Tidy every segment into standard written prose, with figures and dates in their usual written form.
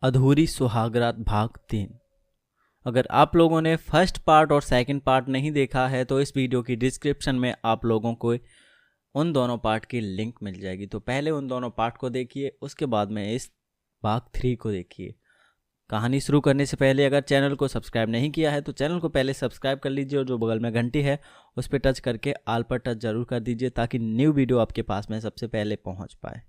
अधूरी सुहागरात भाग 3। अगर आप लोगों ने फर्स्ट पार्ट और सेकंड पार्ट नहीं देखा है तो इस वीडियो की डिस्क्रिप्शन में आप लोगों को उन दोनों पार्ट की लिंक मिल जाएगी। तो पहले उन दोनों पार्ट को देखिए, उसके बाद में इस भाग 3 को देखिए। कहानी शुरू करने से पहले अगर चैनल को सब्सक्राइब नहीं किया है तो चैनल को पहले सब्सक्राइब कर लीजिए और जो बगल में घंटी है उस पर टच करके ऑल पर टच जरूर कर दीजिए ताकि न्यू वीडियो आपके पास में सबसे पहले पहुंच पाए।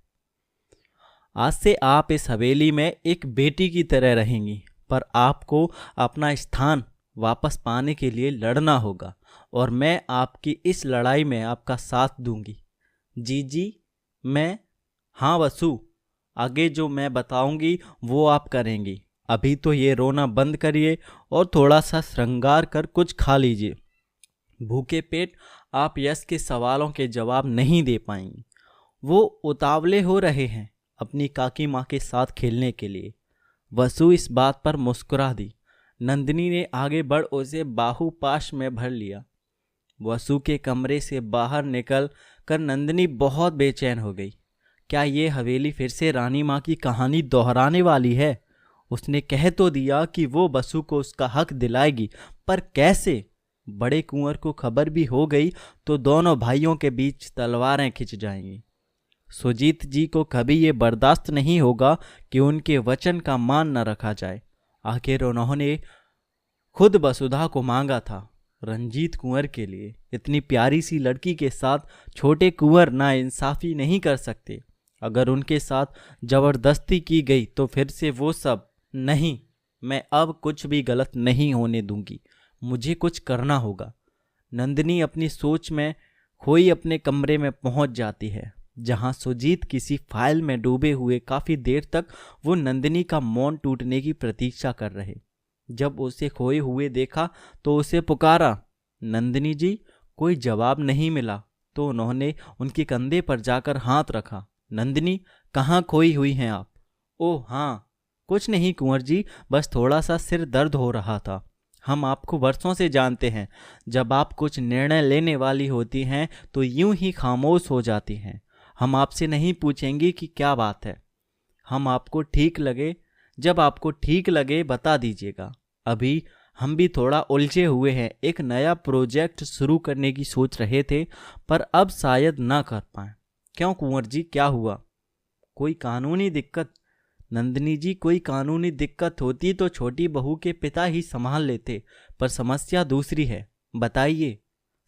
आज से आप इस हवेली में एक बेटी की तरह रहेंगी, पर आपको अपना स्थान वापस पाने के लिए लड़ना होगा और मैं आपकी इस लड़ाई में आपका साथ दूंगी। जी मैं। हाँ वसु, आगे जो मैं बताऊंगी वो आप करेंगी। अभी तो ये रोना बंद करिए और थोड़ा सा श्रृंगार कर कुछ खा लीजिए। भूखे पेट आप यश के सवालों के जवाब नहीं दे पाएंगी। वो उतावले हो रहे हैं अपनी काकी माँ के साथ खेलने के लिए। वसु इस बात पर मुस्कुरा दी। नंदिनी ने आगे बढ़ उसे बाहुपाश में भर लिया। वसु के कमरे से बाहर निकल कर नंदिनी बहुत बेचैन हो गई। क्या ये हवेली फिर से रानी माँ की कहानी दोहराने वाली है? उसने कह तो दिया कि वो वसु को उसका हक दिलाएगी, पर कैसे? बड़े कुंवर को खबर भी हो गई तो दोनों भाइयों के बीच तलवारें खिंच जाएंगी। सुजीत जी को कभी ये बर्दाश्त नहीं होगा कि उनके वचन का मान न रखा जाए। आखिर उन्होंने खुद वसुधा को मांगा था रंजीत कुंवर के लिए। इतनी प्यारी सी लड़की के साथ छोटे कुंवर नाइंसाफी नहीं कर सकते। अगर उनके साथ जबरदस्ती की गई तो फिर से वो सब नहीं। मैं अब कुछ भी गलत नहीं होने दूंगी। मुझे कुछ करना होगा। नंदिनी अपनी सोच में खोई अपने कमरे में पहुंच जाती है, जहां सुजीत किसी फाइल में डूबे हुए काफी देर तक वो नंदिनी का मौन टूटने की प्रतीक्षा कर रहे। जब उसे खोए हुए देखा तो उसे पुकारा, नंदिनी जी। कोई जवाब नहीं मिला तो उन्होंने उनके कंधे पर जाकर हाथ रखा। नंदिनी, कहाँ खोई हुई हैं आप? ओह हाँ, कुछ नहीं कुंवर जी, बस थोड़ा सा सिर दर्द हो रहा था। हम आपको वर्षों से जानते हैं। जब आप कुछ निर्णय लेने वाली होती हैं तो यूं ही खामोश हो जाती हैं। हम आपसे नहीं पूछेंगे कि क्या बात है। जब आपको ठीक लगे बता दीजिएगा। अभी हम भी थोड़ा उलझे हुए हैं। एक नया प्रोजेक्ट शुरू करने की सोच रहे थे, पर अब शायद ना कर पाए। क्यों कुंवर जी, क्या हुआ? कोई कानूनी दिक्कत? नंदिनी जी, कोई कानूनी दिक्कत होती तो छोटी बहू के पिता ही संभाल लेते, पर समस्या दूसरी है। बताइए,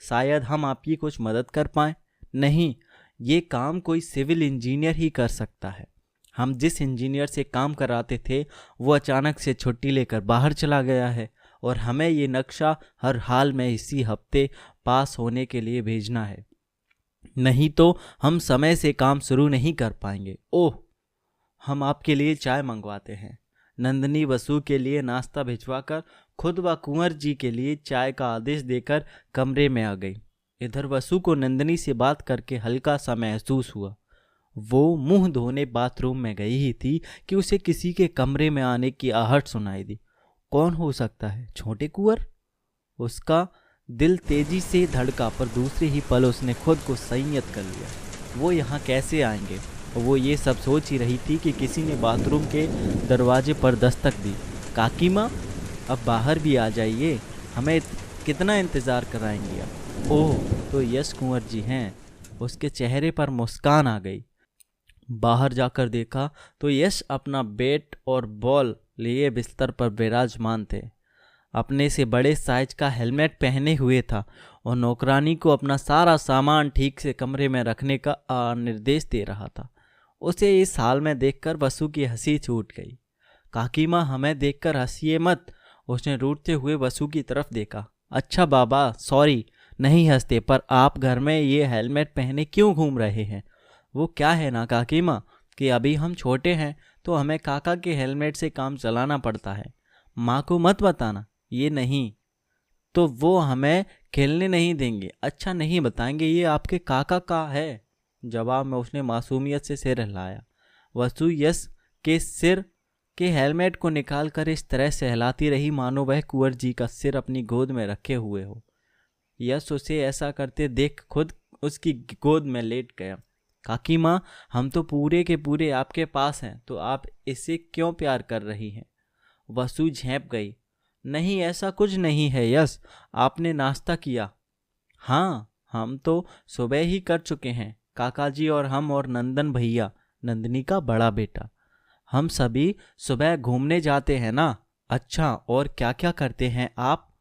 शायद हम आपकी कुछ मदद कर पाए। नहीं, ये काम कोई सिविल इंजीनियर ही कर सकता है। हम जिस इंजीनियर से काम कराते थे वो अचानक से छुट्टी लेकर बाहर चला गया है और हमें ये नक्शा हर हाल में इसी हफ्ते पास होने के लिए भेजना है, नहीं तो हम समय से काम शुरू नहीं कर पाएंगे। ओह, हम आपके लिए चाय मंगवाते हैं। नंदिनी वसु के लिए नाश्ता भिजवाकर खुद व कुंवर जी के लिए चाय का आदेश देकर कमरे में आ गई। इधर वसु को नंदिनी से बात करके हल्का सा महसूस हुआ। वो मुंह धोने बाथरूम में गई ही थी कि उसे किसी के कमरे में आने की आहट सुनाई दी। कौन हो सकता है? छोटे कुंवर? उसका दिल तेजी से धड़का, पर दूसरे ही पल उसने खुद को संयत कर लिया। वो यहाँ कैसे आएंगे? वो ये सब सोच ही रही थी कि किसी ने बाथरूम के दरवाजे पर दस्तक दी। काकी माँ, अब बाहर भी आ जाइए, हमें कितना इंतज़ार कराएंगे आप? ओह, तो यश कुंवर जी हैं। उसके चेहरे पर मुस्कान आ गई। बाहर जाकर देखा तो यश अपना बैट और बॉल लिए बिस्तर पर विराजमान थे। अपने से बड़े साइज का हेलमेट पहने हुए था और नौकरानी को अपना सारा सामान ठीक से कमरे में रखने का निर्देश दे रहा था। उसे इस हाल में देखकर वसु की हंसी छूट गई। काकी माँ, हमें देखकर हंसिए मत। उसने रूठते हुए वसु की तरफ देखा। अच्छा बाबा, सॉरी, नहीं हंसते, पर आप घर में ये हेलमेट पहने क्यों घूम रहे हैं? वो क्या है ना काकी माँ कि अभी हम छोटे हैं तो हमें काका के हेलमेट से काम चलाना पड़ता है। माँ को मत बताना। ये नहीं तो वो हमें खेलने नहीं देंगे। अच्छा, नहीं बताएंगे, ये आपके काका का है। जवाब में उसने मासूमियत से सिर हिलाया। वसु यश के सिर के हेलमेट को निकाल कर इस तरह सहलाती रही मानो वह कुंवर जी का सिर अपनी गोद में रखे हुए हो। यश उसे ऐसा करते देख खुद उसकी गोद में लेट गया। काकी माँ, हम तो पूरे के पूरे आपके पास हैं, तो आप इससे क्यों प्यार कर रही हैं? वसु झेंप गई। नहीं, ऐसा कुछ नहीं है यश, आपने नाश्ता किया? हाँ, हम तो सुबह ही कर चुके हैं। काका जी और हम और नंदन भैया, नंदनी का बड़ा बेटा, हम सभी सुबह घूमने जाते हैं ना। अच्छा, और क्या क्या करते हैं आप?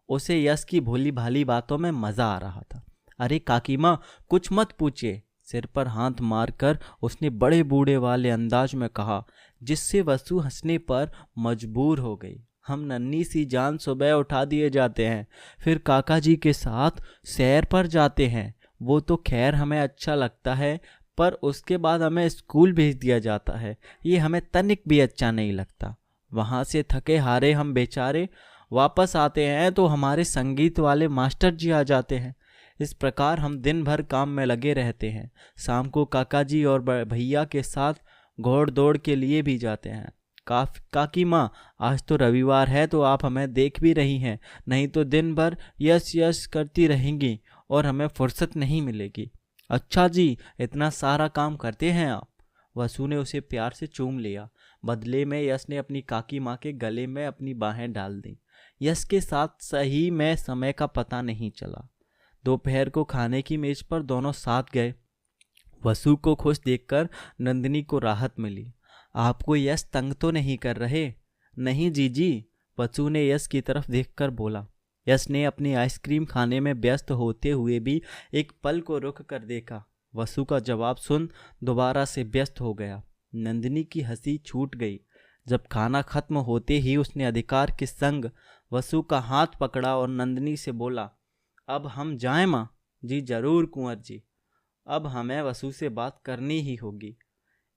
उसे यश की भोली भाली बातों में मजा आ रहा था। अरे काकी माँ, कुछ मत पूछिए, सिर पर हाथ मारकर उसने बड़े बूढ़े वाले अंदाज में कहा, जिससे वसु हंसने पर मजबूर हो गई। हम नन्ही सी जान सुबह उठा दिए जाते हैं, फिर काका जी के साथ सैर पर जाते हैं। वो तो खैर हमें अच्छा लगता है, पर उसके बाद हमें स्कूल भेज दिया जाता है। ये हमें तनिक भी अच्छा नहीं लगता। वहाँ से थके हारे हम बेचारे वापस आते हैं तो हमारे संगीत वाले मास्टर जी आ जाते हैं। इस प्रकार हम दिन भर काम में लगे रहते हैं। शाम को काका जी और भैया के साथ घोड़ दौड़ के लिए भी जाते हैं। काकी माँ, आज तो रविवार है तो आप हमें देख भी रही हैं, नहीं तो दिन भर यस यस करती रहेंगी और हमें फुर्सत नहीं मिलेगी। अच्छा जी, इतना सारा काम करते हैं आप? वसु ने उसे प्यार से चूम लिया। बदले में यश ने अपनी काकी माँ के गले में अपनी बाहें डाल दी। यश के साथ सही में समय का पता नहीं चला। दोपहर को खाने की मेज पर दोनों साथ गए। वसु को खुश देखकर नंदिनी को राहत मिली। आपको यश तंग तो नहीं कर रहे? नहीं जीजी, वसु ने यश की तरफ देखकर बोला। यश ने अपनी आइसक्रीम खाने में व्यस्त होते हुए भी एक पल को रुक कर देखा। वसु का जवाब सुन दोबारा से व्यस्त हो गया। नंदिनी की हंसी छूट गई। जब खाना खत्म होते ही उसने अधिकार के संग वसु का हाथ पकड़ा और नंदिनी से बोला, अब हम जाएं माँ? जी जरूर कुंवर जी, अब हमें वसु से बात करनी ही होगी।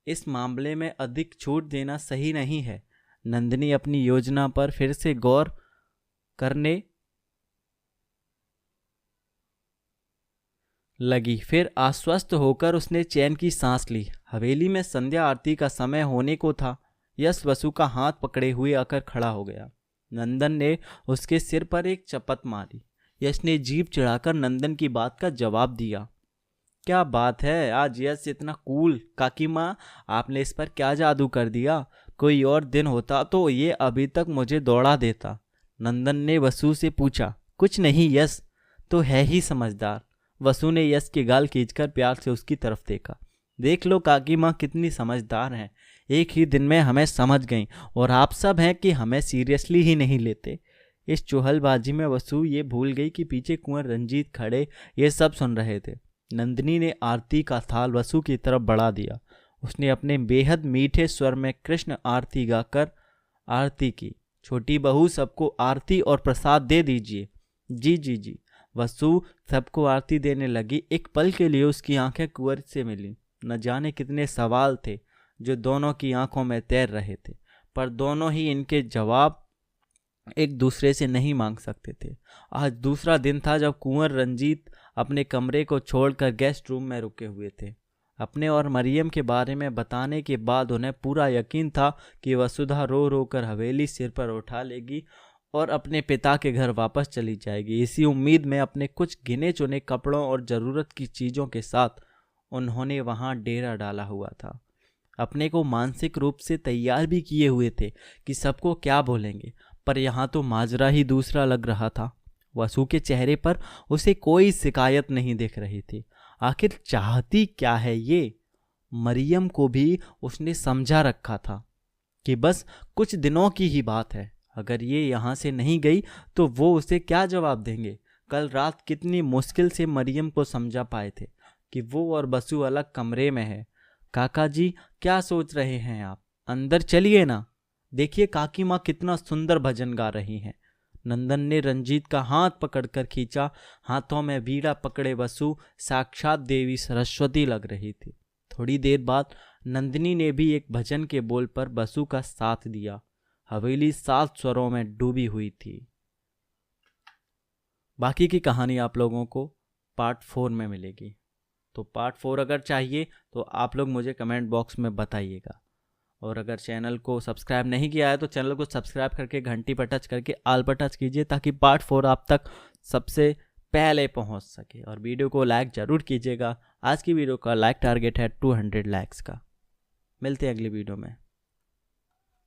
इस मामले में अधिक छूट देना सही नहीं है। नंदिनी अपनी योजना पर फिर से गौर करने लगी। फिर आश्वस्त होकर उसने चैन की सांस ली। हवेली में संध्या आरती का समय होने को था। यश वसु का हाथ पकड़े हुए आकर खड़ा हो गया। नंदन ने उसके सिर पर एक चपत मारी। यश ने जीभ चिढ़ाकर नंदन की बात का जवाब दिया। क्या बात है, आज यश इतना कूल? काकी माँ, आपने इस पर क्या जादू कर दिया? कोई और दिन होता तो ये अभी तक मुझे दौड़ा देता। नंदन ने वसु से पूछा। कुछ नहीं, यश तो है ही समझदार। वसु ने यश के गाल खींचकर प्यार से उसकी तरफ देखा। देख लो काकी माँ कितनी समझदार हैं, एक ही दिन में हमें समझ गईं, और आप सब हैं कि हमें सीरियसली ही नहीं लेते। इस चुहलबाजी में वसु ये भूल गई कि पीछे कुंवर रंजीत खड़े ये सब सुन रहे थे। नंदिनी ने आरती का थाल वसु की तरफ बढ़ा दिया। उसने अपने बेहद मीठे स्वर में कृष्ण आरती गाकर आरती की। छोटी बहू, सबको आरती और प्रसाद दे दीजिए। जी जी जी। वसु सबको आरती देने लगी। एक पल के लिए उसकी आंखें कुंवर से मिली। न जाने कितने सवाल थे जो दोनों की आंखों में तैर रहे थे, पर दोनों ही इनके जवाब एक दूसरे से नहीं मांग सकते थे। आज दूसरा दिन था जब कुंवर रंजीत अपने कमरे को छोड़कर गेस्ट रूम में रुके हुए थे। अपने और मरियम के बारे में बताने के बाद उन्हें पूरा यकीन था कि वसुधा रो रो कर हवेली सिर पर उठा लेगी और अपने पिता के घर वापस चली जाएगी। इसी उम्मीद में अपने कुछ गिने चुने कपड़ों और ज़रूरत की चीज़ों के साथ उन्होंने वहाँ डेरा डाला हुआ था। अपने को मानसिक रूप से तैयार भी किए हुए थे कि सबको क्या बोलेंगे, पर यहाँ तो माजरा ही दूसरा लग रहा था। वसु के चेहरे पर उसे कोई शिकायत नहीं दिख रही थी। आखिर चाहती क्या है ये? मरियम को भी उसने समझा रखा था कि बस कुछ दिनों की ही बात है। अगर ये यहाँ से नहीं गई तो वो उसे क्या जवाब देंगे? कल रात कितनी मुश्किल से मरियम को समझा पाए थे कि वो और वसु अलग कमरे में है। काका जी, क्या सोच रहे हैं आप? अंदर चलिए ना, देखिए काकी माँ कितना सुंदर भजन गा रही हैं। नंदन ने रंजीत का हाथ पकड़कर खींचा। हाथों में बीड़ा पकड़े वसु साक्षात देवी सरस्वती लग रही थी। थोड़ी देर बाद नंदिनी ने भी एक भजन के बोल पर वसु का साथ दिया। हवेली 7 स्वरों में डूबी हुई थी। बाकी की कहानी आप लोगों को पार्ट 4 में मिलेगी। तो पार्ट 4 अगर चाहिए तो आप लोग मुझे कमेंट बॉक्स में बताइएगा। और अगर चैनल को सब्सक्राइब नहीं किया है तो चैनल को सब्सक्राइब करके घंटी पर टच करके आल पर टच कीजिए, ताकि पार्ट 4 आप तक सबसे पहले पहुंच सके। और वीडियो को लाइक ज़रूर कीजिएगा। आज की वीडियो का लाइक टारगेट है 200 लाइक्स का। मिलते हैं अगली वीडियो में।